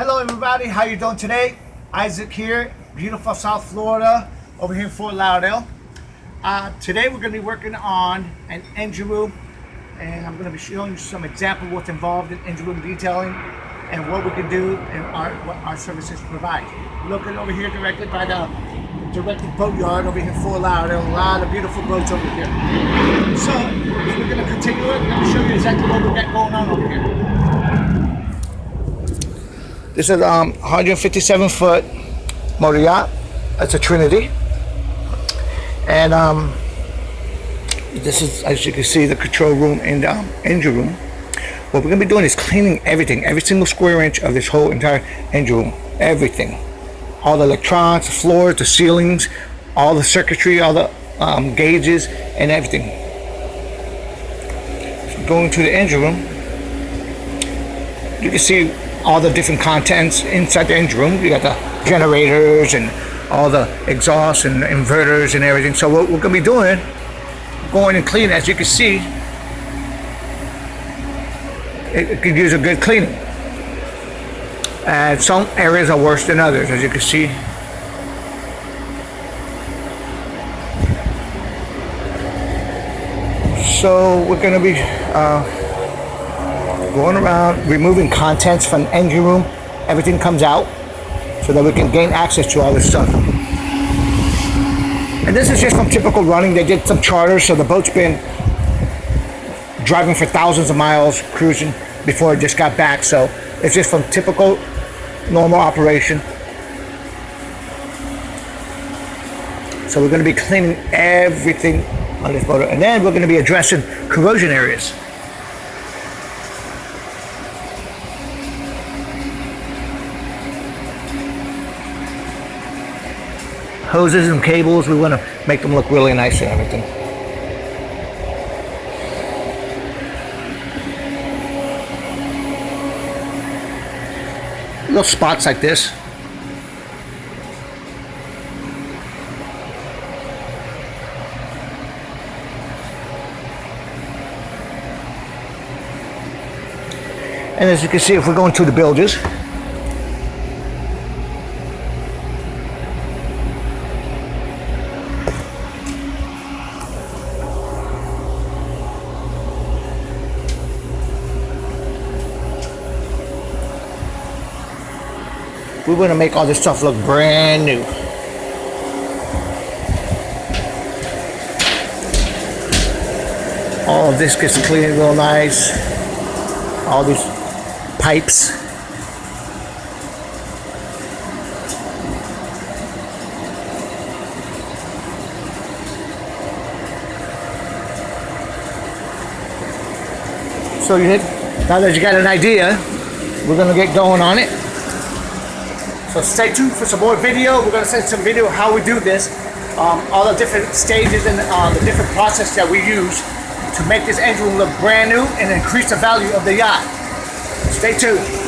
Hello everybody, how you doing today? Isaac here, beautiful South Florida, over here in Fort Lauderdale. Today we're going to be working on an engine room, and I'm going to be showing you some example of what's involved in engine room detailing and what we can do and what our services provide. Looking over here directly by the directed boat yard over here in Fort Lauderdale, a lot of beautiful boats over here. So we're going to continue it. I'm going to show you exactly what we got going on over here. This is a 157-foot motor yacht. It's a Trinity. And this is, as you can see, the control room and the engine room. What we're going to be doing is cleaning everything, every single square inch of this whole entire engine room. Everything. All the electronics, the floors, the ceilings, all the circuitry, all the gauges, and everything. So going to the engine room, you can see all the different contents inside the engine room. You got the generators and all the exhausts and inverters and everything. So what we're going to be doing, going and cleaning, as you can see, it could use a good cleaning. And some areas are worse than others, as you can see. So we're going to be going around removing contents from the engine room. Everything comes out so that we can gain access to all this stuff. And this is just from typical running. They did some charters, so the boat's been driving for thousands of miles, cruising before it just got back. So it's just from typical normal operation. So we're going to be cleaning everything on this boat, and then we're going to be addressing corrosion areas. Hoses and cables, we want to make them look really nice and everything. Little spots like this. And as you can see, if we're going to the bilges, we want to make all this stuff look brand new. All of this gets cleaned real nice. All these pipes. So now that you got an idea, we're going to get going on it. So stay tuned for some more video. We're going to send some video of how we do this, all the different stages and the different process that we use to make this engine room look brand new and increase the value of the yacht. Stay tuned.